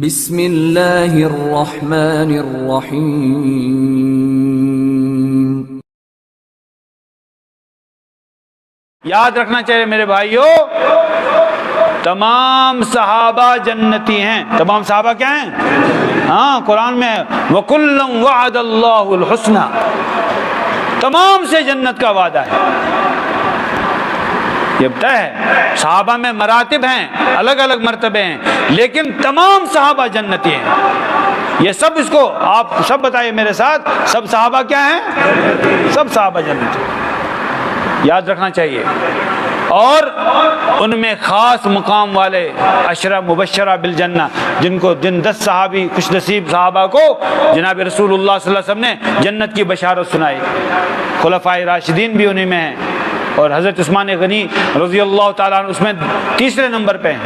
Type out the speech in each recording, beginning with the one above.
بسم اللہ الرحمن الرحیم۔ یاد رکھنا چاہیے میرے بھائیوں، تمام صحابہ جنتی ہیں۔ تمام صحابہ کیا ہیں؟ ہاں، قرآن میں وَكُلًّا وَعَدَ اللَّهُ الْحُسْنَى، تمام سے جنت کا وعدہ ہے۔ یہ طے ہے، صحابہ میں مراتب ہیں، الگ الگ مرتبے ہیں، لیکن تمام صحابہ جنتی ہیں۔ یہ سب، اس کو آپ سب بتائیے میرے ساتھ، سب صحابہ کیا ہیں؟ سب صحابہ جنتی ہیں، یاد رکھنا چاہیے۔ اور ان میں خاص مقام والے عشرہ مبشرہ بالجنہ، جن 10 صحابی خوش نصیب صحابہ کو جناب رسول اللہ صلی اللہ علیہ وسلم نے جنت کی بشارت سنائی، خلفائے راشدین بھی انہی میں ہیں، اور حضرت عثمان غنی رضی اللہ تعالیٰ عنہ اس میں تیسرے نمبر پہ ہیں۔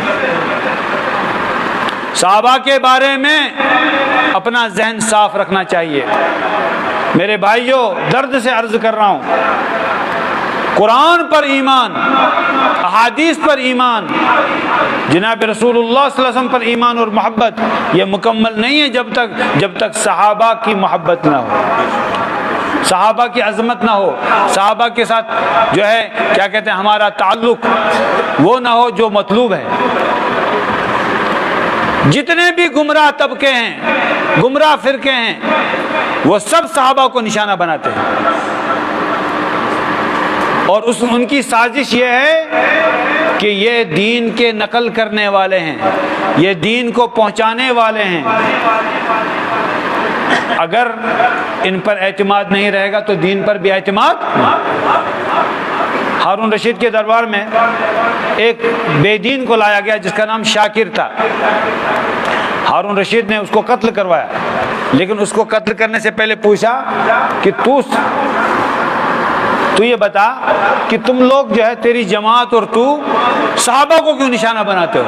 صحابہ کے بارے میں اپنا ذہن صاف رکھنا چاہیے میرے بھائیوں، درد سے عرض کر رہا ہوں، قرآن پر ایمان، احادیث پر ایمان، جناب رسول اللہ صلی اللہ علیہ وسلم پر ایمان اور محبت یہ مکمل نہیں ہے جب تک صحابہ کی محبت نہ ہو، صحابہ کی عظمت نہ ہو، صحابہ کے ساتھ جو ہے کیا کہتے ہیں ہمارا تعلق وہ نہ ہو جو مطلوب ہے۔ جتنے بھی گمراہ طبقے ہیں، گمراہ فرقے ہیں، وہ سب صحابہ کو نشانہ بناتے ہیں، اور ان کی سازش یہ ہے کہ یہ دین کے نقل کرنے والے ہیں، یہ دین کو پہنچانے والے ہیں۔ اگر ان پر اعتماد نہیں رہے گا تو دین پر بھی اعتماد۔ ہارون رشید کے دربار میں ایک بے دین کو لایا گیا جس کا نام شاکر تھا۔ ہارون رشید نے اس کو قتل کروایا، لیکن اس کو قتل کرنے سے پہلے پوچھا کہ تو یہ بتا کہ تم لوگ جو ہے تیری جماعت اور تو صحابہ کو کیوں نشانہ بناتے ہو؟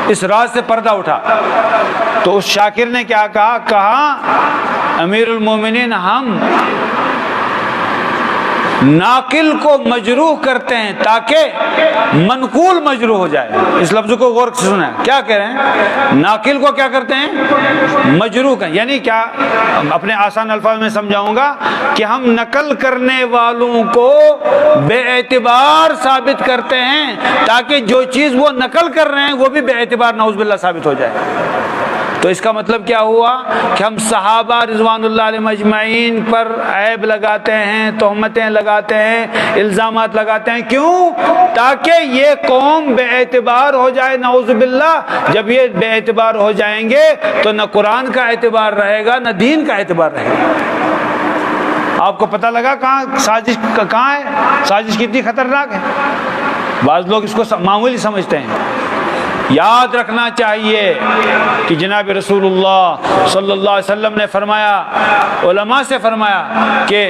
اس راز سے پردہ اٹھا تو اس شاکر نے کیا کہا امیر المومنین، ہم ناقل کو مجروح کرتے ہیں تاکہ منقول مجروح ہو جائے۔ اس لفظ کو غور سے سنا ہے، کیا کہہ رہے ہیں؟ ناقل کو کیا کرتے ہیں؟ مجروح کا، یعنی کیا، اپنے آسان الفاظ میں سمجھاؤں گا کہ ہم نقل کرنے والوں کو بے اعتبار ثابت کرتے ہیں تاکہ جو چیز وہ نقل کر رہے ہیں وہ بھی بے اعتبار نعوذ باللہ ثابت ہو جائے۔ تو اس کا مطلب کیا ہوا کہ ہم صحابہ رضوان اللہ علیہم اجمعین پر عیب لگاتے ہیں، تہمتیں لگاتے ہیں، الزامات لگاتے ہیں، کیوں؟ تاکہ یہ قوم بے اعتبار ہو جائے نعوذ باللہ۔ جب یہ بے اعتبار ہو جائیں گے تو نہ قرآن کا اعتبار رہے گا نہ دین کا اعتبار رہے گا۔ آپ کو پتہ لگا کہاں سازش کہاں ہے، سازش کتنی خطرناک ہے؟ بعض لوگ اس کو معمولی سمجھتے ہیں۔ یاد رکھنا چاہیے کہ جناب رسول اللہ صلی اللہ علیہ وسلم نے فرمایا، علماء سے فرمایا کہ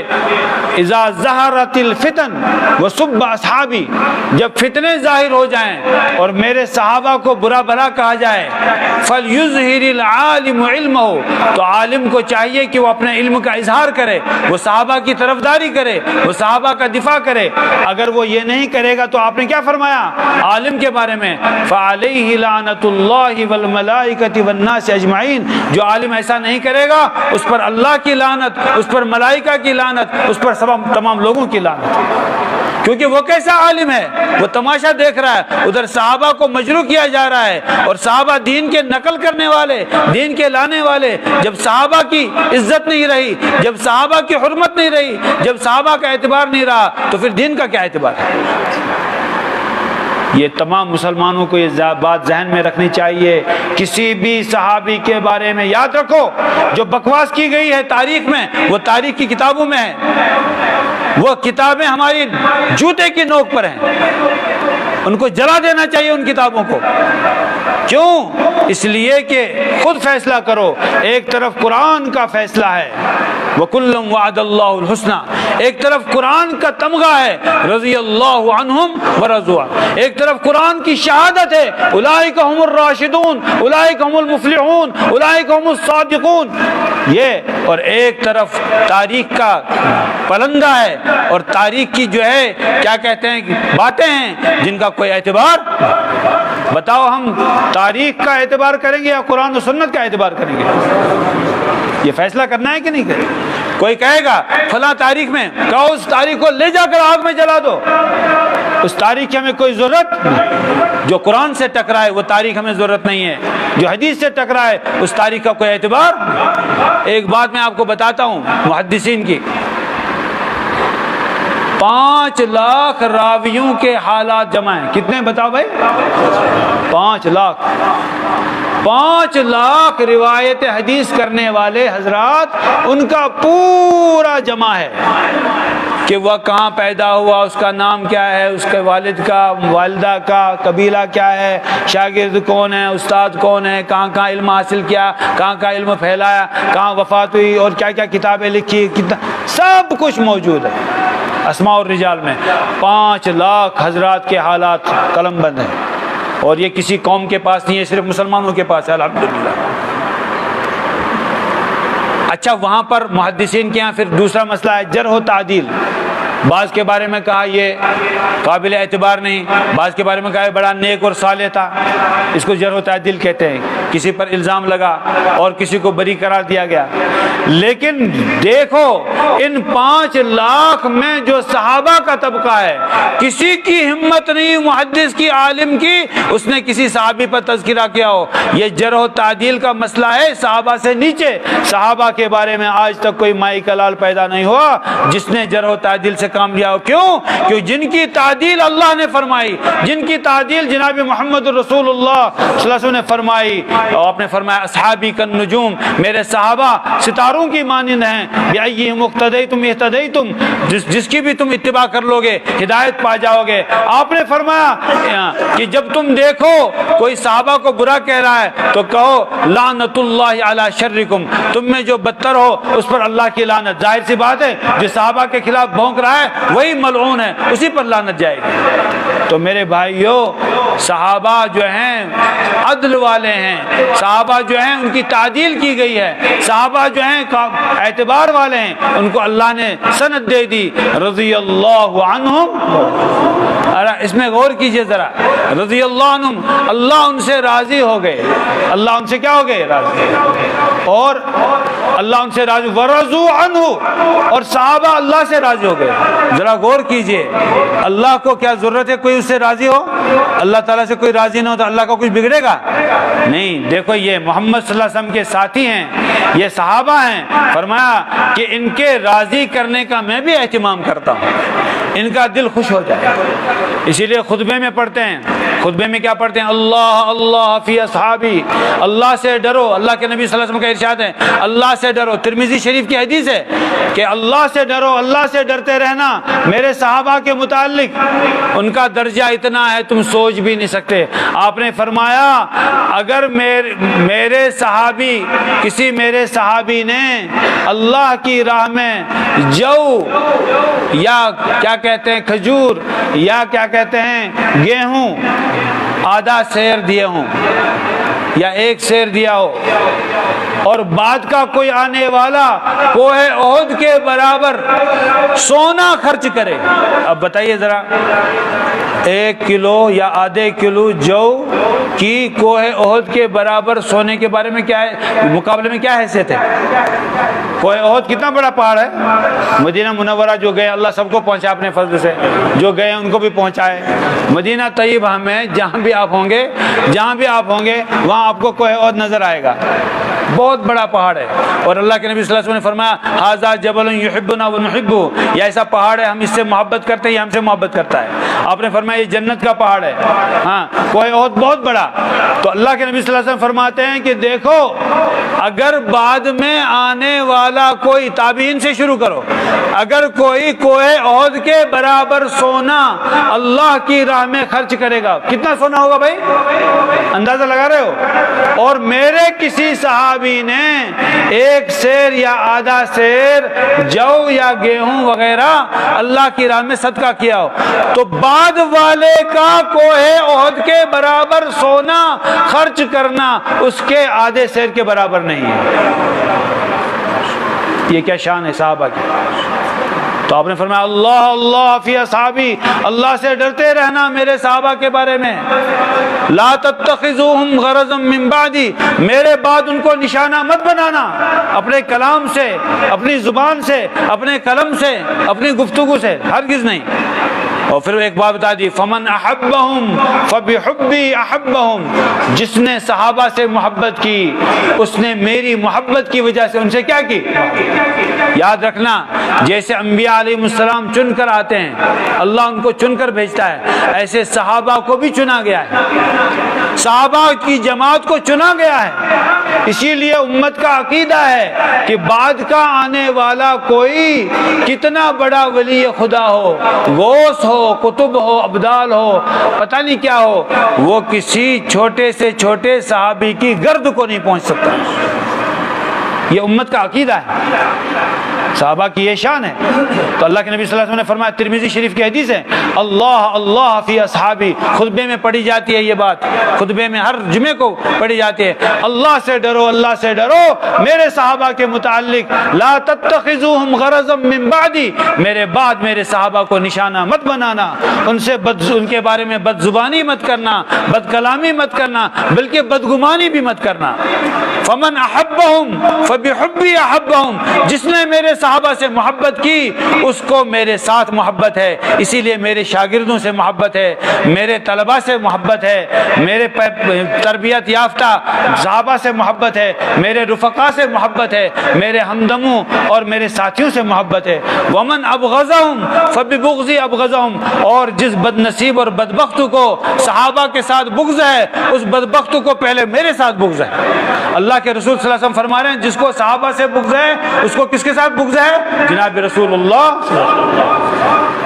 اذا ظہرت الفتن وسب اصحابی، جب فتنے ظاہر ہو جائیں اور میرے صحابہ کو برا بھلا کہا جائے، فلیظہر العالم علمہ، تو عالم کو چاہیے کہ وہ اپنے علم کا اظہار کرے، وہ صحابہ کی طرفداری کرے، وہ صحابہ کا دفاع کرے۔ اگر وہ یہ نہیں کرے گا تو آپ نے کیا فرمایا عالم کے بارے میں؟ فعلیہ لعنت اللہ والملائکۃ والناس اجمعین، جو عالم ایسا نہیں کرے گا اس پر اللہ کی لعنت، اس پر ملائکہ کی لعنت، اس پر تمام لوگوں کی لعنت، کیونکہ وہ کیسا عالم ہے؟ وہ تماشا دیکھ رہا ہے، ادھر صحابہ کو مجروح کیا جا رہا ہے، اور صحابہ دین کے نقل کرنے والے، دین کے لانے والے، جب صحابہ کی عزت نہیں رہی، جب صحابہ کی حرمت نہیں رہی، جب صحابہ کا اعتبار نہیں رہا تو پھر دین کا کیا اعتبار ہے؟ یہ تمام مسلمانوں کو یہ بات ذہن میں رکھنی چاہیے۔ کسی بھی صحابی کے بارے میں یاد رکھو، جو بکواس کی گئی ہے تاریخ میں وہ تاریخ کی کتابوں میں ہے، وہ کتابیں ہماری جوتے کی نوک پر ہیں، ان کو جلا دینا چاہیے ان کتابوں کو۔ کیوں؟ اس لیے کہ خود فیصلہ کرو، ایک طرف قرآن کا فیصلہ ہے وَكُلًّا وَعَدَ اللَّهُ الْحُسْنَى، ایک طرف قرآن کا تمغہ ہے رضی اللہ عنہم ورضوا، ایک طرف قرآن کی شہادت ہے اولئک هم الراشدون، اولئک هم المفلحون، اولئک هم الصادقون، یہ، اور ایک طرف تاریخ کا پلندہ ہے، اور تاریخ کی جو ہے کیا کہتے ہیں باتیں ہیں جن کا کوئی اعتبار بتاؤ ہم تاریخ کا اعتبار کریں گے یا قرآن و سنت کا اعتبار کریں گے؟ یہ فیصلہ کرنا ہے کہ نہیں کریں؟ کوئی کہے گا فلاں تاریخ میں، کہو اس تاریخ کو لے جا کر آگ میں جلا دو، اس تاریخ کی ہمیں کوئی ضرورت نہیں۔ جو قرآن سے ٹکرائے وہ تاریخ ہمیں ضرورت نہیں ہے، جو حدیث سے ٹکرائے اس تاریخ کا کوئی اعتبار نہیں۔ ایک بات میں آپ کو بتاتا ہوں محدثین کی، 5 لاکھ راویوں کے حالات جمع ہیں۔ کتنے بتاؤ بھائی؟ 5 لاکھ 5 لاکھ روایت حدیث کرنے والے حضرات، ان کا پورا جمع ہے کہ وہ کہاں پیدا ہوا، اس کا نام کیا ہے، اس کے والد کا، والدہ کا قبیلہ کیا ہے، شاگرد کون ہے، استاد کون ہے، کہاں کہاں علم حاصل کیا، کہاں کہاں علم پھیلایا، کہاں وفات ہوئی، اور کیا کیا کتابیں لکھی، سب کچھ موجود ہے اسماء الرجال میں۔ 5 لاکھ حضرات کے حالات قلم بند ہیں، اور یہ کسی قوم کے پاس نہیں ہے، صرف مسلمانوں کے پاس ہے الحمدللہ۔ اچھا، وہاں پر محدثین کے ہاں پھر دوسرا مسئلہ ہے جرح و تعدیل۔ بعض کے بارے میں کہا یہ قابل اعتبار نہیں، بعض کے بارے میں کہا یہ بڑا نیک اور صالح تھا، اس کو جرح و تعدیل کہتے ہیں۔ کسی پر الزام لگا اور کسی کو بری قرار دیا گیا۔ لیکن دیکھو ان 5 لاکھ میں جو صحابہ کا طبقہ ہے، کسی کی ہمت نہیں محدث کی، عالم کی، اس نے کسی صحابی پر تذکرہ کیا ہو۔ یہ جرح و تعدیل کا مسئلہ ہے صحابہ سے نیچے۔ صحابہ کے بارے میں آج تک کوئی مائی کلال پیدا نہیں ہوا جس نے جرح و تعدیل سے کام لیا ہو۔ کیوں؟ جن کی تعدیل اللہ نے فرمائی، جن کی تعدیل جناب محمد رسول اللہ صلی اللہ علیہ وسلم نے فرمائی، اور آپ نے فرمایا اصحابی کالنجوم، میرے صحابہ ستاروں کی مانند ہیں، بِأَيِّهِمْ اقْتَدَيْتُمْ اهْتَدَيْتُمْ، جس کی بھی تم اتباع کر لو گے ہدایت پا جاؤ گے۔ آپ نے فرمایا کہ جب تم دیکھو کوئی صحابہ کو برا کہہ رہا ہے تو کہو لعنت اللہ علی شرکم، تم میں جو بدتر ہو اس پر اللہ کی لعنت۔ ظاہر سی بات ہے جو صحابہ کے خلاف بھونک رہا ہے وہی ملعون ہے، اسی پر لعنت جائے گی۔ تو میرے بھائیو، صحابہ جو ہیں عدل والے ہیں، صحابہ جو ہیں ان کی تعدیل کی گئی ہے، صحابہ جو ہیں اعتبار والے ہیں، ان کو اللہ نے سند دے دی رضی اللہ عنہم۔ اس میں غور کیجئے ذرا، رضی اللہ عنہم، اللہ ان سے راضی ہو گئے، اللہ ان سے کیا ہو گئے؟ راضی۔ اور اللہ ان سے راضی، ورضوا عنہ، اور صحابہ اللہ سے راضی ہو گئے۔ ذرا غور کیجئے، اللہ کو کیا ضرورت ہے کوئی اس سے راضی ہو؟ اللہ تعالیٰ سے کوئی راضی نہ ہو تو اللہ کا کچھ بگڑے گا؟ نہیں۔ دیکھو یہ محمد صلی اللہ علیہ وسلم کے ساتھی ہیں، یہ صحابہ ہیں، فرمایا کہ ان کے راضی کرنے کا میں بھی اہتمام کرتا ہوں، ان کا دل خوش ہو جائے۔ اسی لیے خطبے میں پڑھتے ہیں، خطبے میں کیا پڑھتے ہیں؟ اللہ اللہ فی اصحابی، اللہ سے ڈرو۔ اللہ کے نبی صلی اللہ علیہ وسلم کا ارشاد ہے اللہ سے ڈرو۔ ترمذی شریف کی حدیث ہے کہ اللہ سے ڈرو، اللہ سے ڈرتے رہنا میرے صحابہ کے متعلق، ان کا درجہ اتنا ہے تم سوچ بھی نہیں سکتے۔ آپ نے فرمایا اگر میرے صحابی، کسی میرے صحابی نے اللہ کی راہ میں جو یا کیا کہتے ہیں کھجور یا کیا کہتے ہیں گیہوں آدھا سیر دیے ہوں یا 1 سیر دیا ہو، اور بعد کا کوئی آنے والا کوہ احد کے برابر سونا خرچ کرے، اب بتائیے ذرا 1 کلو یا آدھے کلو جو کی کوہ احد کے برابر سونے کے بارے میں کیا ہے، مقابلے میں کیا حیثیت ہے؟ کوہ احد کتنا بڑا پہاڑ ہے، مدینہ منورہ جو گئے اللہ سب کو پہنچا اپنے فضل سے، جو گئے ان کو بھی پہنچائے۔ مدینہ طیبہ میں جہاں بھی آپ ہوں گے وہاں آپ کو کوہ احد نظر آئے گا، بہت بڑا پہاڑ ہے۔ اور اللہ کے نبی صلی اللہ علیہ وسلم نے فرمایا ھذا جبل یحبنا ونحبہ، یہ ایسا پہاڑ ہے ہم اس سے محبت کرتے ہیں، یہ ہم سے محبت کرتا ہے۔ آپ نے فرمایا یہ جنت کا پہاڑ ہے، ہاں کوہ احد بہت بڑا۔ تو اللہ کے نبی صلی اللہ علیہ وسلم فرماتے ہیں کہ دیکھو اگر بعد میں آنے والا کوئی، تابعین سے شروع کرو، اگر کوئی کوہ احد کے برابر سونا اللہ کی راہ میں خرچ کرے گا، کتنا سونا ہوگا بھائی؟ اندازہ لگا رہے ہو؟ اور میرے کسی صحابی نے 1 سیر یا آدھا سیر جو یا گیہوں وغیرہ اللہ کی راہ میں صدقہ کیا ہو، تو بعد والے کا کوہ احد کے برابر سونا خرچ کرنا اس کے آدھے سیر کے برابر نہیں ہے۔ یہ کیا شان ہے صحابہ کی! تو آپ نے فرمایا اللہ اللہ فی اصحابی، اللہ سے ڈرتے رہنا میرے صحابہ کے بارے میں، لا تتخذوہم غرضا من بعدی، میرے بعد ان کو نشانہ مت بنانا، اپنے کلام سے، اپنی زبان سے، اپنے قلم سے، اپنی گفتگو سے، ہرگز نہیں۔ اور پھر ایک بات بتا دی، فمن احبہم فبحبی احبہم، جس نے صحابہ سے محبت کی اس نے میری محبت کی وجہ سے ان سے کیا کی؟ یاد رکھنا، جیسے انبیاء علیہ السلام چن کر آتے ہیں، اللہ ان کو چن کر بھیجتا ہے، ایسے صحابہ کو بھی چنا گیا ہے، صحابہ کی جماعت کو چنا گیا ہے۔ اسی لیے امت کا عقیدہ ہے کہ بعد کا آنے والا کوئی کتنا بڑا ولی خدا ہو، غوث ہو، قطب ہو، ابدال ہو، پتہ نہیں کیا ہو، وہ کسی چھوٹے سے چھوٹے صحابی کی گرد کو نہیں پہنچ سکتا۔ یہ امت کا عقیدہ ہے، صحابہ کی یہ شان ہے۔ تو اللہ کے نبی صلی اللہ علیہ وسلم نے فرمایا، ترمذی شریف کی حدیث ہے، اللہ اللہ فی اصحابی، خطبے میں پڑھی جاتی ہے یہ بات، خطبے میں ہر جمعے کو پڑھی جاتی ہے، اللہ سے ڈرو، اللہ سے ڈرو میرے صحابہ کے متعلق، لا تتخذوہم غرضا من بعدی، میرے بعد میرے صحابہ کو نشانہ مت بنانا، ان سے ان کے بارے میں بد زبانی مت کرنا، بد کلامی مت کرنا، بلکہ بدگمانی بھی مت کرنا۔ فمن احبہم فبحبی احبہم، جس نے میرے صحابہ سے محبت کی اس کو میرے ساتھ محبت ہے، اسی لیے میرے شاگردوں سے محبت ہے، میرے طلباء سے محبت ہے، میرے تربیت یافتہ صحابہ سے محبت ہے، میرے رفقا سے محبت ہے، میرے ہمدموں اور میرے ساتھیوں سے محبت ہے۔ ومن ابغضہم فببغضی ابغضہم، اور جس بد نصیب اور بدبخت کو صحابہ کے ساتھ بغض ہے اس بدبخت کو پہلے میرے ساتھ بغض ہے۔ اللہ کے رسول صلی اللہ علیہ وسلم فرما رہے ہیں، جس کو صحابہ سے بغض ہے اس کو کس کے ساتھ بغض ہے؟ جناب رسول اللہ۔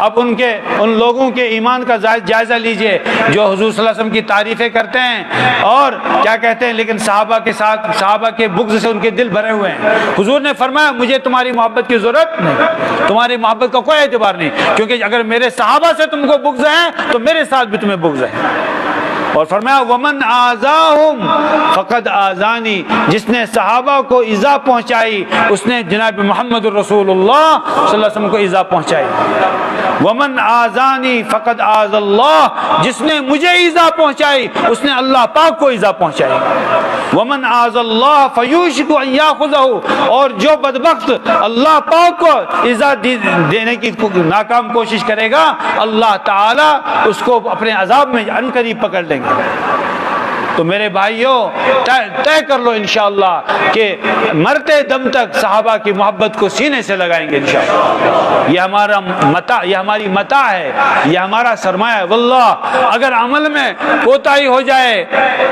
اب ان لوگوں کے ایمان کا جائزہ لیجئے جو حضور صلی اللہ علیہ وسلم کی تعریفیں کرتے ہیں اور کیا کہتے ہیں، لیکن صحابہ کے ساتھ، صحابہ کے بغض سے ان کے دل بھرے ہوئے ہیں۔ حضور نے فرمایا مجھے تمہاری محبت کی ضرورت نہیں، تمہاری محبت کا کوئی اعتبار نہیں، کیونکہ اگر میرے صحابہ سے تم کو بغض ہے تو میرے ساتھ بھی تمہیں بغض ہے۔ اور فرمایا ومن آذاہم فقد آذانی، جس نے صحابہ کو ایذا پہنچائی اس نے جناب محمد الرسول اللہ صلی اللہ علیہ وسلم کو ایذا پہنچائی۔ ومن آذانی فقد آذ اللہ، جس نے مجھے ایذا پہنچائی اس نے اللہ پاک کو ایذا پہنچائی۔ ومن آذ اللہ فیوشک ان یاخذہ، اور جو بدبخت اللہ پاک کو ایذا دینے کی ناکام کوشش کرے گا اللہ تعالی اس کو اپنے عذاب میں عنقریب پکڑ لیں گے۔ تو میرے بھائیوں طے کر لو انشاءاللہ کہ مرتے دم تک صحابہ کی محبت کو سینے سے لگائیں گے انشاءاللہ۔ یہ ہمارا متاع، یہ ہماری متاع ہے، یہ ہمارا سرمایہ ہے۔ واللہ اگر عمل میں کوتاہی ہو جائے،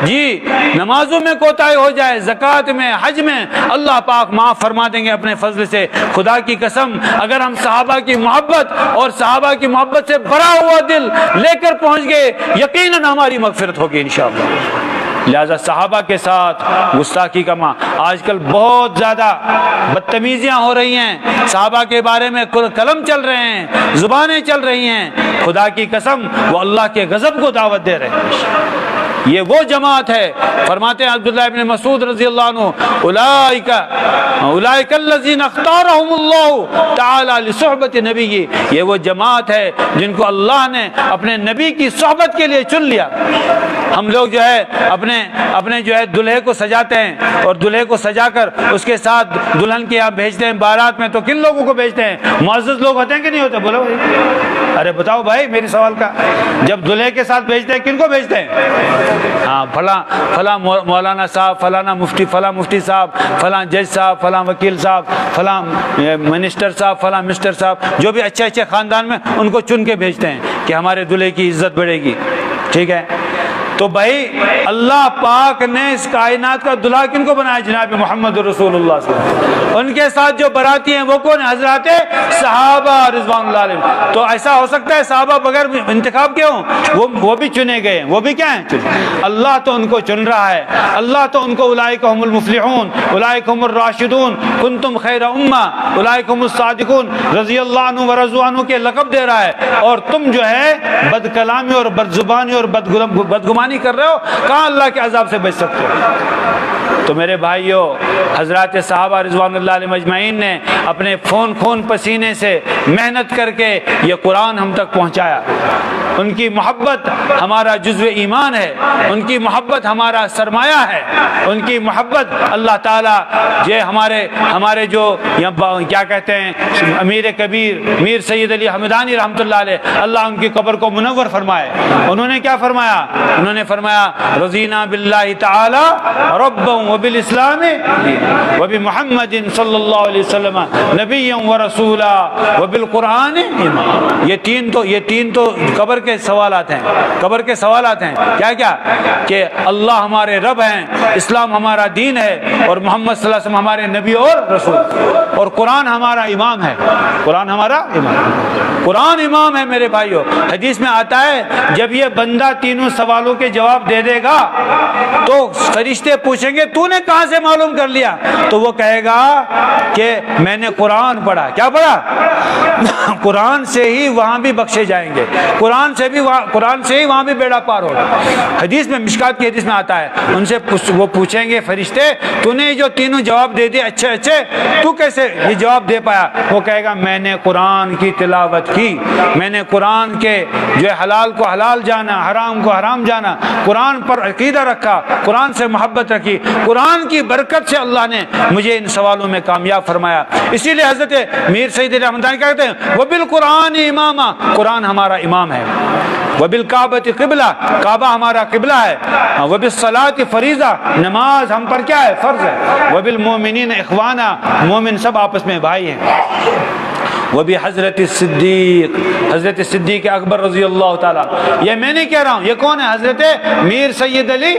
جی نمازوں میں کوتاہی ہو جائے، زکوٰۃ میں، حج میں، اللہ پاک معاف فرما دیں گے اپنے فضل سے۔ خدا کی قسم اگر ہم صحابہ کی محبت اور صحابہ کی محبت سے بھرا ہوا دل لے کر پہنچ گئے یقیناً ہماری مغفرت ہوگی انشاءاللہ۔ لہذا صحابہ کے ساتھ گستاخی کا آج کل بہت زیادہ بدتمیزیاں ہو رہی ہیں، صحابہ کے بارے میں قلم چل رہے ہیں، زبانیں چل رہی ہیں، خدا کی قسم وہ اللہ کے غضب کو دعوت دے رہے ہیں۔ یہ وہ جماعت ہے، فرماتے ہیں عبداللہ ابن مسعود رضی اللہ عنہ، اولئک الذین اختارہم اللہ تعالی لصحبت نبی، یہ وہ جماعت ہے جن کو اللہ نے اپنے نبی کی صحبت کے لیے چن لیا۔ ہم لوگ جو ہے اپنے جو ہے دلہے کو سجاتے ہیں اور دلہے کو سجا کر اس کے ساتھ دلہن کے یہاں بھیجتے ہیں بارات میں، تو کن لوگوں کو بھیجتے ہیں؟ معزز لوگ ہوتے ہیں کہ نہیں ہوتے؟ بولو بھائی، ارے بتاؤ بھائی میری سوال کا جب دلہے کے ساتھ بھیجتے ہیں کن کو بھیجتے ہیں؟ ہاں فلاں مولانا صاحب، فلانا مفتی، فلاں مفتی صاحب، فلاں جج صاحب، فلاں وکیل صاحب، فلاں منسٹر صاحب، فلاں مسٹر صاحب، جو بھی اچھے اچھے خاندان میں ان کو چن کے بھیجتے ہیں کہ ہمارے دلہے کی عزت بڑھے گی۔ ٹھیک ہے، تو بھائی اللہ پاک نے اس کائنات کا دلہا کن کو بنایا؟ جناب محمد رسول اللہ صلی اللہ علیہ وسلم۔ ان کے ساتھ جو براتی ہیں وہ کون؟ حضرات صحابہ رضوان اللہ علیہ۔ تو ایسا ہو سکتا ہے صحابہ بغیر انتخاب کے ہوں؟ وہ بھی چنے گئے ہیں، وہ بھی کیا ہیں؟ اللہ تو ان کو چن رہا ہے، اللہ تو ان کو اولئک هم المفلحون، اولئک هم الراشدون، کنتم خیر امہ، اولئک هم الصادقون رضی اللہ عنہ ورضوان عنہ کے لقب دے رہا ہے، اور تم جو ہے بد کلامی اور بد زبانی اور بدگمانی نافرمانی کر رہے ہو کہاں اللہ کے عذاب سے بچ سکتے ہو؟ تو میرے بھائیوں، حضرات صحابہ رضوان اللہ علیہم اجمعین نے اپنے خون پسینے سے محنت کر کے یہ قرآن ہم تک پہنچایا۔ ان کی محبت ہمارا جزو ایمان ہے، ان کی محبت ہمارا سرمایہ ہے، ان کی محبت اللہ تعالیٰ یہ ہمارے جو کیا کہتے ہیں امیر کبیر میر سید علی حمدانی رحمۃ اللہ علیہ، اللہ ان کی قبر کو منور فرمائے۔ انہوں نے کیا فرمایا؟ انہوں نے فرمایا رضینا باللہ تعالی ربا وبالاسلام وبمحمد صلی اللہ علیہ وسلم نبیا ورسولا وبالقرآن اماما۔ یہ تین تو قبر کے سوالات ہیں، قبر کے سوالات ہیں۔ کیا کہ اللہ ہمارے رب ہیں، اسلام ہمارا دین ہے، اور محمد صلی اللہ علیہ وسلم ہمارے نبی اور رسول، اور قرآن ہمارا امام ہے۔ قرآن ہمارا قرآن امام ہے میرے بھائیوں۔ حدیث میں آتا ہے جب یہ بندہ تینوں سوالوں کے جواب دے دے گا تو فرشتے پوچھیں گے تو نے کہاں سے معلوم کر لیا؟ تو وہ کہے گا کہ میں نے قرآن پڑھا۔ کیا پڑھا؟ قرآن سے ہی وہاں بھی بخشے جائیں گے، قرآن سے ہی وہاں بھی بیڑا پار ہوگا۔ حدیث میں مشکات کی حدیث میں آتا ہے ان سے وہ پوچھیں گے فرشتے تو نے جو تینوں جواب دے دیے اچھے تو کیسے یہ جواب دے پایا؟ وہ کہے گا میں نے قرآن کی تلاوت کی، میں نے قرآن کے جو حلال کو حلال جانا، حرام کو حرام جانا، قرآن پر عقیدہ رکھا، قرآن سے محبت رکھی، قرآن کی برکت سے اللہ نے مجھے ان سوالوں میں کامیاب فرمایا۔ اسی لیے حضرت میر سید علی حمدانی کہتے ہیں وبالقرآن اماما، قرآن ہمارا امام ہے، وبالکعبۃ قبلہ، کعبہ ہمارا قبلہ ہے، وبالصلاۃ فریضہ، نماز ہم پر کیا ہے؟ فرض ہے، وبالمؤمنین اخوانا، مومن سب آپس میں بھائی ہیں، وبی حضرت صدیق، حضرت صدیق اکبر رضی اللہ تعالیٰ۔ یہ میں نہیں کہہ رہا ہوں، یہ کون ہے؟ حضرت میر سید علی،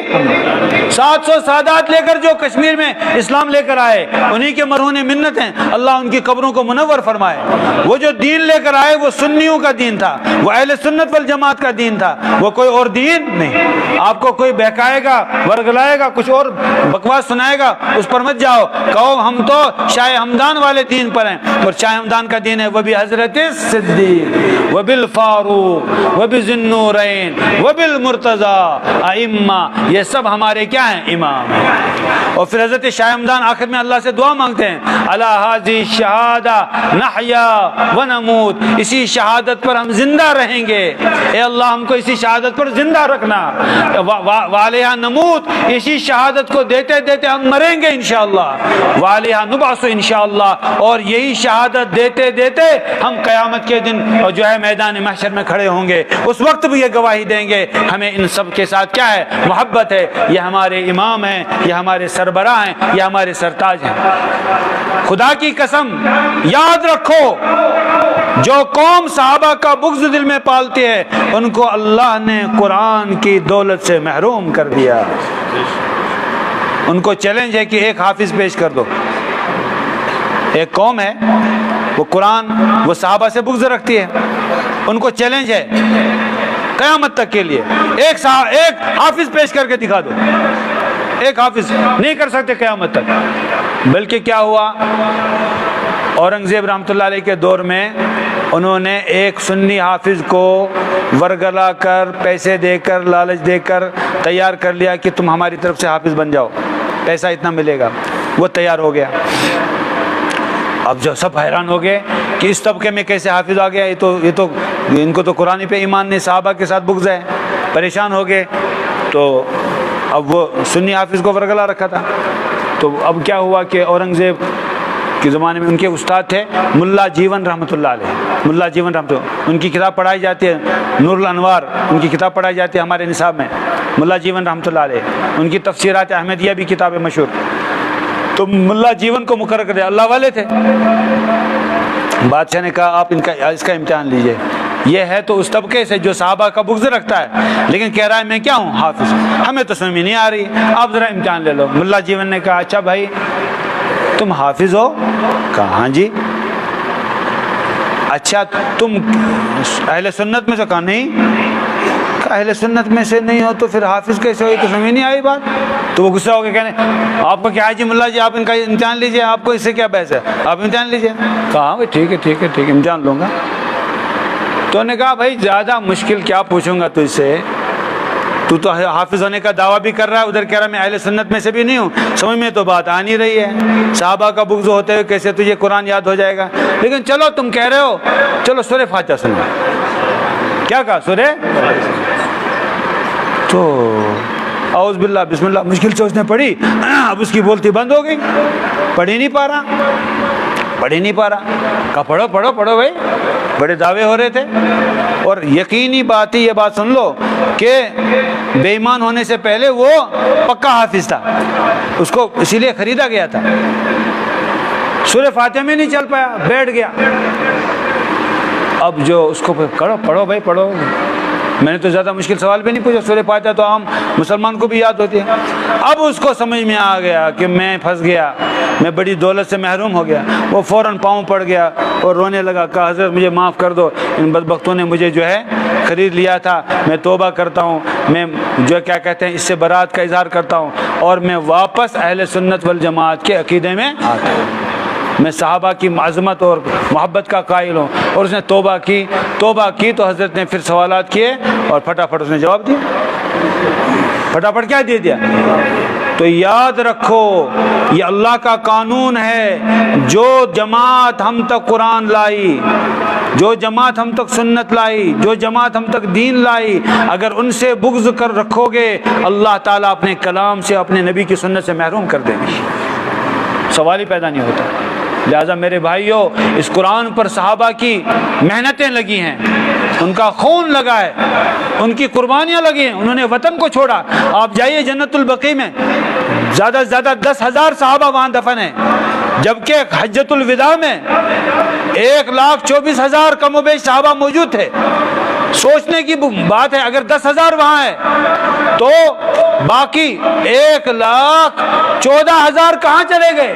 700 سادات لے کر جو کشمیر میں اسلام لے کر آئے، انہی کے مرہون منت ہیں، اللہ ان کی قبروں کو منور فرمائے۔ وہ جو دین لے کر آئے وہ سنیوں کا دین تھا، وہ اہل سنت والجماعت کا دین تھا، وہ کوئی اور دین نہیں۔ آپ کو کوئی بہکائے گا، ورگلائے گا، کچھ اور بکواس سنائے گا، اس پر مت جاؤ، کہو ہم تو شاہ ہمدان والے دین پر ہیں، اور شاہ ہمدان کا دین ہے وبی حضرت صدیق وبالفاروق وبذی-النورین وبالمرتضی ائمہ، یہ سب ہمارے کیا ہیں؟ امام ہیں۔ اور پھر حضرت شاہ ہمدان آخر میں اللہ سے دعا مانگتے ہیں علی ھذی الشہادہ نحیا ونموت، اسی شہادت پر ہم زندہ رہیں گے، اے اللہ ہم کو اسی شہادت پر زندہ رکھنا، وعلیہا نموت، اسی شہادت کو دیتے دیتے ہم مریں گے انشاءاللہ، وعلیہا نبعث انشاءاللہ، اور یہی شہادت دیتے دیتے ہم قیامت کے دن اور جو ہے میدان محشر میں کھڑے ہوں گے، اس وقت بھی یہ گواہی دیں گے ہمیں ان سب کے ساتھ کیا ہے؟ محبت ہے، یہ ہمارے امام ہیں، یہ ہمارے سربراہ ہیں، یہ ہمارے سرتاج ہیں۔ خدا کی قسم یاد رکھو، جو قوم صحابہ کا بغض دل میں پالتی ہے ان کو اللہ نے قرآن کی دولت سے محروم کر دیا۔ ان کو چیلنج ہے کہ ایک حافظ پیش کر دو۔ ایک قوم ہے وہ قرآن، وہ صحابہ سے بغض رکھتی ہے، ان کو چیلنج ہے قیامت تک کے لیے ایک حافظ پیش کر کے دکھا دو۔ ایک حافظ نہیں کر سکتے قیامت تک۔ بلکہ کیا ہوا، اورنگزیب رحمۃ اللہ علیہ کے دور میں انہوں نے ایک سنی حافظ کو ورگلا کر، پیسے دے کر، لالچ دے کر تیار کر لیا کہ تم ہماری طرف سے حافظ بن جاؤ، پیسہ اتنا ملے گا۔ وہ تیار ہو گیا۔ اب جو سب حیران ہو گئے کہ اس طبقے میں کیسے حافظ آ گیا، یہ تو ان کو تو قرآن پہ ایمان نہیں، صحابہ کے ساتھ بغض ہے، پریشان ہو گئے۔ تو اب وہ سنی حافظ کو ورگلا رکھا تھا، تو اب کیا ہوا کہ اورنگزیب کے زمانے میں ان کے استاد تھے ملا جیون رحمۃ اللہ علیہ، ملا جیون رحمۃ اللہ، ان کی کتاب پڑھائی جاتی ہے نور الانوار، ان کی کتاب پڑھائی جاتی ہے ہمارے نصاب میں، ملا جیون رحمۃ اللہ علیہ، ان کی تفسیرات احمدیہ بھی کتاب ہے مشہور۔ تو ملا جیون کو مقرر کر دیا، اللہ والے تھے۔ بادشاہ نے کہا آپ اس کا امتحان لیجئے، یہ ہے تو اس طبقے سے جو صحابہ کا بغض رکھتا ہے، لیکن کہہ رہا ہے میں کیا ہوں؟ حافظ، ہمیں تو سمجھ میں نہیں آ رہی، آپ ذرا امتحان لے لو۔ ملا جیون نے کہا اچھا بھائی تم حافظ ہو؟ کہا ہاں جی۔ اچھا تم اہل سنت میں سے؟ کہا نہیں۔ کہا اہل سنت میں سے نہیں ہو تو پھر حافظ کیسے ہوئی؟ تو سمجھ نہیں آئی بات۔ تو وہ غصہ ہو کے کہنے آپ کو کیا ہے جی ملا جی، آپ ان کا امتحان لیجئے، آپ کو اس سے کیا بحث ہے، آپ امتحان لیجئے۔ کہا بھائی ٹھیک ہے امتحان لوں گا۔ تو نے کہا بھائی زیادہ مشکل کیا پوچھوں گا تجھ سے، تو حافظ ہونے کا دعویٰ بھی کر رہا ہے، ادھر کہہ رہا میں اہل سنت میں سے بھی نہیں ہوں. سمجھ میں تو بات آ نہیں رہی ہے. صحابہ کا بغض ہوتے ہوئے کیسے تجھے قرآن یاد ہو جائے گا؟ لیکن چلو تم کہہ رہے ہو، چلو سورہ فاتحہ سنو. کیا کہا؟ سورہ تو اعوذ باللہ بسم اللہ مشکل سے اس نے پڑھی، اب اس کی بولتی بند ہو گئی، پڑھ ہی نہیں پا رہا. کہا پڑھو پڑھو پڑھو بھائی، بڑے دعوے ہو رہے تھے. اور یقینی بات ہی یہ بات سن لو کہ بے ایمان ہونے سے پہلے وہ پکا حافظ تھا، اس کو اسی لیے خریدا گیا تھا. سورہ فاتحہ میں نہیں چل پایا، بیٹھ گیا. اب جو اس کو پڑھو بھائی پڑھو. میں نے تو زیادہ مشکل سوال بھی نہیں پوچھا، سورہ فاتحہ تو عام مسلمان کو بھی یاد ہوتی ہے. اب اس کو سمجھ میں آ گیا کہ میں پھنس گیا، میں بڑی دولت سے محروم ہو گیا. وہ فوراً پاؤں پڑ گیا اور رونے لگا. کہا حضرت مجھے معاف کر دو، ان بدبختوں نے مجھے جو ہے خرید لیا تھا، میں توبہ کرتا ہوں، میں جو کیا کہتے ہیں اس سے برات کا اظہار کرتا ہوں اور میں واپس اہل سنت والجماعت کے عقیدے میں آتا ہوں. میں صحابہ کی عظمت اور محبت کا قائل ہوں. اور اس نے توبہ کی تو حضرت نے پھر سوالات کیے اور پھٹافٹ اس نے جواب دیا. پھٹافٹ کیا دے دیا؟ تو یاد رکھو یہ اللہ کا قانون ہے، جو جماعت ہم تک قرآن لائی، جو جماعت ہم تک سنت لائی، جو جماعت ہم تک دین لائی، اگر ان سے بغض کر رکھو گے اللہ تعالیٰ اپنے کلام سے، اپنے نبی کی سنت سے محروم کر دیں گے. سوال ہی پیدا نہیں ہوتا. لہٰذا میرے بھائیوں، اس قرآن پر صحابہ کی محنتیں لگی ہیں، ان کا خون لگا ہے، ان کی قربانیاں لگی ہیں، انہوں نے وطن کو چھوڑا. آپ جائیے جنت البقیع میں، زیادہ سے زیادہ 10,000 صحابہ وہاں دفن ہیں، جبکہ حجۃ الوداع میں 1,24,000 کم و بیش صحابہ موجود تھے. سوچنے کی بات ہے، اگر 10,000 وہاں ہے تو باقی 1,14,000 کہاں چلے گئے؟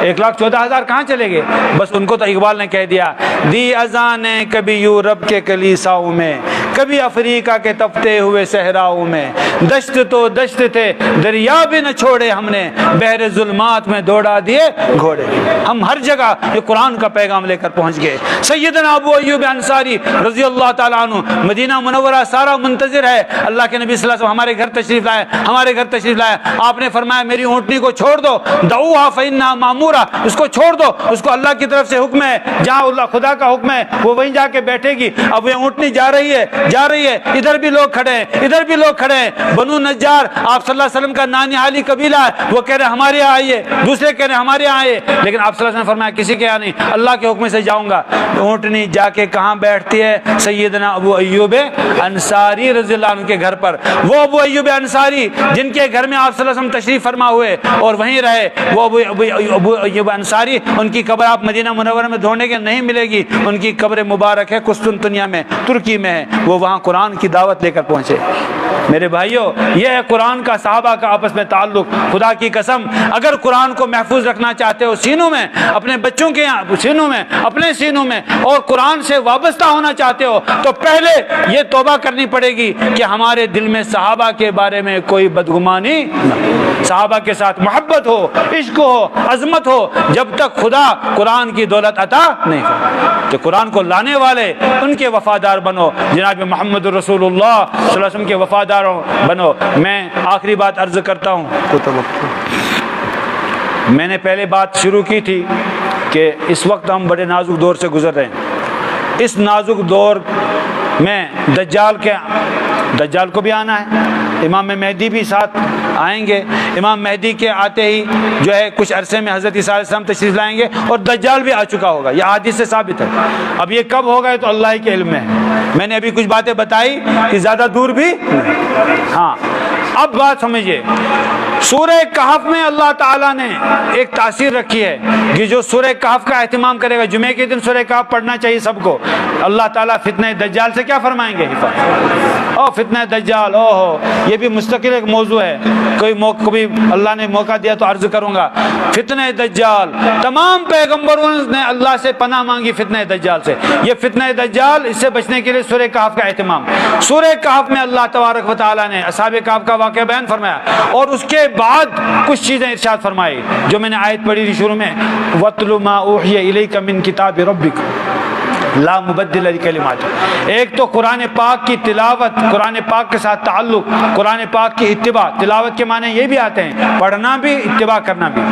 1,14,000 کہاں چلے گئے؟ بس ان کو تو اقبال نے کہہ دیا، دی اذانیں کبھی یورپ کے کلیساؤں میں، کبھی افریقہ کے تپتے ہوئے صحراؤں میں، دشت تو دشت تھے دریا بھی نہ چھوڑے ہم نے، بحر ظلمات میں دوڑا دیے گھوڑے. ہم ہر جگہ یہ قرآن کا پیغام لے کر پہنچ گئے. سیدنا ابو ایوب انصاری رضی اللہ تعالیٰ عنہ، مدینہ منورہ سارا منتظر ہے، اللہ کے نبی صلی اللہ علیہ وسلم ہمارے گھر تشریف لائے. آپ نے فرمایا میری اونٹنی کو چھوڑ دو، دعوها فإنها مأمورہ، اس کو چھوڑ دو، اس کو اللہ کی طرف سے حکم ہے، جہاں اللہ خدا کا حکم ہے وہ وہیں جا کے بیٹھے گی. اب یہ اونٹنی جا رہی ہے، ادھر بھی لوگ کھڑے ہیں، بنو نجار آپ صلی اللہ علیہ وسلم کا نانیہالی قبیلہ ہے، وہ کہہ رہے ہمارے یہاں آئیے، دوسرے کہہ رہے ہمارے یہاں آئیے، لیکن آپ صلی اللہ علیہ وسلم نے فرمایا کسی کے یہاں نہیں، اللہ کے حکم سے جاؤں گا. اونٹنی جا کے کہاں بیٹھتی ہے؟ سیدنا ابو ایوب انصاری رضی اللہ عنہ کے گھر پر. وہ ابو ایوب انصاری جن کے گھر میں آپ صلی اللہ علیہ وسلم تشریف فرما ہوئے اور وہیں رہے، وہ ابو ایوب انصاری، ان کی قبر آپ مدینہ منورہ میں ڈھونڈیں گے نہیں ملے گی. ان کی قبر مبارک ہے قسطنطنیہ میں، ترکی میں ہے. وہ وہاں قرآن کی دعوت لے کر پہنچے. میرے بھائیوں، یہ ہے قرآن کا صحابہ کا آپس میں تعلق. خدا کی قسم اگر قرآن کو محفوظ رکھنا چاہتے ہو سینوں میں، اپنے بچوں کے سینوں میں، اپنے سینوں میں، اور قرآن سے وابستہ ہونا چاہتے ہو تو پہلے یہ توبہ کرنی پڑے گی کہ ہمارے دل میں صحابہ کے بارے میں کوئی بدگمانی نہ، صحابہ کے ساتھ محبت ہو، عشق ہو، عظمت ہو، جب تک خدا قرآن کی دولت عطا نہیں کرے. تو قرآن کو لانے والے ان کے وفادار بنو، جناب محمد رسول اللہ صلی اللہ علیہ وسلم کے وفادار بنو. میں آخری بات عرض کرتا ہوں. میں نے پہلے بات شروع کی تھی کہ اس وقت ہم بڑے نازک دور سے گزر رہے ہیں. اس نازک دور میں دجال کو بھی آنا ہے، امام مہدی بھی ساتھ آئیں گے. امام مہدی کے آتے ہی جو ہے کچھ عرصے میں حضرت عیسیٰ علیہ السلام تشریف لائیں گے اور دجال بھی آ چکا ہوگا. یہ حدیث سے ثابت ہے. اب یہ کب ہوگا یہ تو اللہ کے علم میں ہے. میں نے ابھی کچھ باتیں بتائی کہ زیادہ دور بھی نہیں. ہاں اب بات سمجھیے، سورہ کہف میں اللہ تعالیٰ نے ایک تاثیر رکھی ہے کہ جو سورہ کہف کا اہتمام کرے گا، جمعے کے دن سورہ کہف پڑھنا چاہیے سب کو. اللہ تعالیٰ فتنہ دجال سے کیا فرمائیں گے؟ حفاظت. او فتنہ دجال، او ہو، یہ بھی مستقل ایک موضوع ہے. کبھی اللہ نے موقع دیا تو عرض کروں گا. فتنہ دجال، تمام پیغمبروں نے اللہ سے پناہ مانگی فتنہ دجال سے. یہ فتنہ دجال، اس سے بچنے کے لیے سورہ کہف کا اہتمام. سورہ کہف میں اللہ تبارک و تعالیٰ نے اصحاب کہف کا واقعہ بیان فرمایا اور اس کے بعد کچھ چیزیں ارشاد فرمائی جو میں نے آیت پڑھی تھی شروع میں، وَاتْلُ مَا أُوحِيَ إِلَيْكَ مِنْ كِتَابِ رَبِّكَ. لا مبدل لکلمات. ایک تو قرآن پاک کی تلاوت، قرآن پاک کے ساتھ تعلق، قرآن پاک کی اتباع. تلاوت کے معنی یہ بھی آتے ہیں پڑھنا بھی، اتباع کرنا بھی.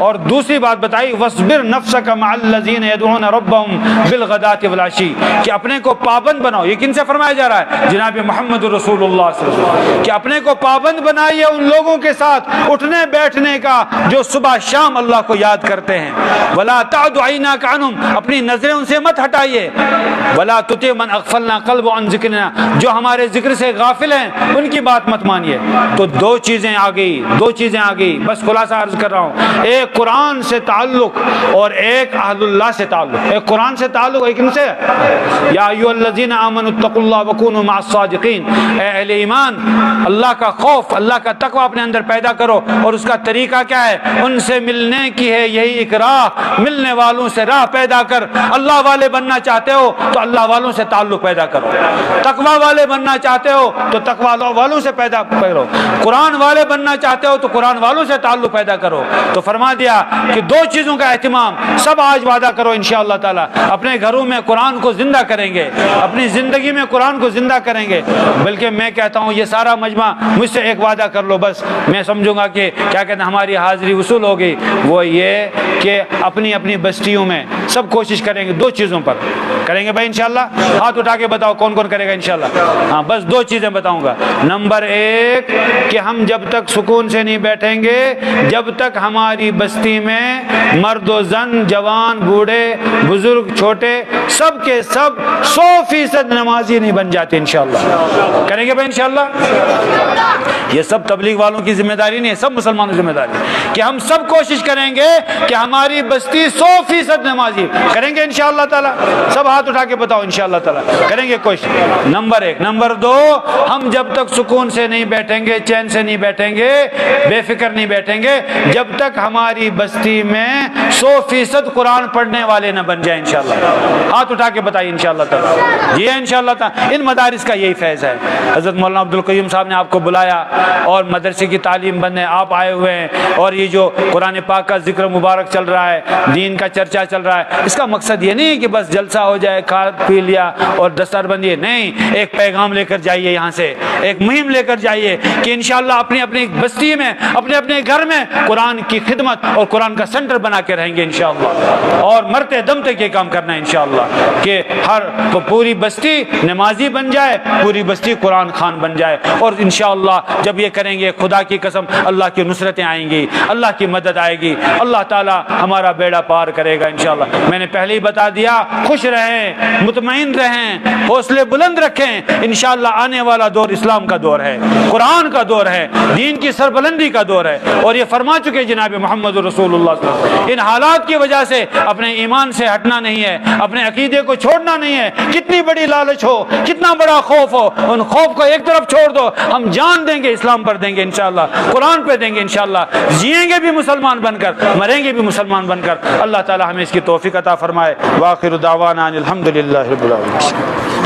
اور دوسری بات بتائی وَاصْبِرْ نَفْسَكَ مَعَ الَّذِينَ يَدْعُونَ رَبَّهُمْ بِالْغَدَاةِ وَالْعَشِيِّ، کہ اپنے کو پابند بناؤ. یہ کن سے فرمایا جا رہا ہے؟ جناب محمد رسول اللہ صلی اللہ علیہ وسلم، کہ اپنے کو پابند بنائیے ان لوگوں کے ساتھ اٹھنے بیٹھنے کا جو صبح شام اللہ کو یاد کرتے ہیں. وَلَا تَعْدُ عَيْنَاكَ عَنْهُمْ، اپنی نظریں ان سے مت ہٹائیے. وَلَا تُطِعْ مَنْ أَغْفَلْنَا قَلْبَهُ عَنْ ذِكْرِنَا، جو ہمارے ذکر سے غافل ہیں ان کی بات مت مانیے. تو دو چیزیں آ گئی، دو چیزیں آ گئی. بس خلاصہ عرض کر رہا ہوں، ایک قرآن سے تعلق اور ایک اہل اللہ سے تعلق. ایک قرآن سے تعلق، ایک ان سے یا ایھا الذین آمنوا اتقوا اللہ وکونوا مع الصادقین. اے اہل ایمان، اللہ کا خوف، اللہ کا تقوی اپنے اندر پیدا کرو. اور اس کا طریقہ کیا ہے؟ ان سے ملنے کی ہے یہی ایک راہ. ملنے والوں سے راہ پیدا کر. اللہ والے بننا چاہتے ہو تو اللہ والوں سے تعلق پیدا کرو. تقوی والے بننا چاہتے ہو تو تقوی والوں سے پیدا کرو. قرآن والے بننا چاہتے ہو تو قرآن والوں سے تعلق پیدا کرو. تو فرما دیا کہ دو چیزوں کا اہتمام سب آج وعدہ کرو انشاءاللہ تعالی. اپنے گھروں میں قرآن کو زندہ کریں گے، اپنی زندگی میں قرآن کو زندہ کریں گے. بلکہ میں کہتا ہوں یہ سارا مجمع مجھ سے ایک وعدہ کر لو، بس میں سمجھوں گا کہ کیا کہتے ہیں ہماری حاضری وصول ہوگی. وہ یہ کہ اپنی اپنی بستیوں میں سب کوشش کریں گے دو چیزوں پر. کریں گے بھائی انشاءاللہ؟ ہاتھ اٹھا کے بتاؤ کون کون کرے گا انشاءاللہ. ہاں بس دو چیزیں بتاؤں گا. نمبر ایک کہ ہم جب تک سکون سے نہیں بیٹھیں گے جب تک ہماری بستی میں مرد و زن، جوان، بوڑھے، بزرگ، چھوٹے، سب کے سب 100% نمازی نہیں بن جاتے انشاءاللہ. کریں گے بھائی انشاءاللہ؟ یہ سب تبلیغ والوں کی ذمہ داری نہیں ہے، سب مسلمانوں کی ذمہ داری ہے کہ ہم سب کوشش کریں گے کہ ہماری بستی 100% نمازی. کریں گے انشاءاللہ تعالی؟ سب ہاتھ اٹھا کے بتاؤ انشاءاللہ تعالی کریں گے کوشش. نمبر ایک. نمبر دو، ہم جب تک سکون سے نہیں بیٹھیں گے، چین سے نہیں بیٹھیں گے، بے فکر نہیں بیٹھیں گے جب تک ہماری بستی میں 100% قرآن پڑھنے والے نہ بن جائیں انشاءاللہ. ہاتھ اٹھا کے بتائیے انشاءاللہ تعالی. جی انشاءاللہ تعالی. ان مدارس کا یہی فیض ہے. حضرت مولانا عبدالقیوم صاحب نے آپ کو بلایا اور مدرسے کی تعلیم بننے آپ آئے ہوئے ہیں. اور یہ جو قرآن پاک کا ذکر مبارک چل رہا ہے، دین کا چرچا چل رہا ہے، اس کا مقصد یہ نہیں کہ بس جلسہ ہو جائے، کھا پی لیا اور دستار بندی. نہیں، ایک پیغام لے کر جائیے یہاں سے، ایک مہم لے کر جائیے کہ انشاءاللہ اپنی اپنی بستی میں، اپنے اپنے گھر میں قرآن کی خدمت اور قرآن کا سینٹر بنا کے رہیں گے انشاءاللہ. اور مرتے دم تک یہ کام کرنا ہے انشاءاللہ کہ ہر پوری بستی نمازی بن جائے، پوری بستی قرآن خوان بن جائے. اور انشاءاللہ جب یہ کریں گے خدا کی قسم اللہ کی نصرتیں آئیں گی، اللہ کی مدد آئے گی، اللہ تعالی ہمارا بیڑا پار کرے گا انشاءاللہ. میں نے پہلے ہی بتا دیا، خوش رہیں، مطمئن رہیں، حوصلے بلند رکھیں. انشاءاللہ آنے والا دور اسلام کا دور ہے، قرآن کا دور ہے، دین کی سربلندی کا دور ہے. اور یہ فرما چکے جناب محمد رسول اللہ صلی اللہ علیہ وسلم. ان حالات کی وجہ سے اپنے ایمان سے ہٹنا نہیں ہے، اپنے عقیدے کو چھوڑنا نہیں ہے. کتنی بڑی لالچ ہو، کتنا بڑا خوف ہو، ان خوف کو ایک طرف چھوڑ دو. ہم جان دیں گے اسلام پر دیں گے انشاءاللہ، قرآن پہ دیں گے انشاءاللہ. جئیں گے بھی مسلمان بن کر، مریں گے بھی مسلمان بن کر. اللہ تعالی ہمیں اس کی توفیق عطا فرمائے. وآخر دعوانا الحمدللہ رب العالمین.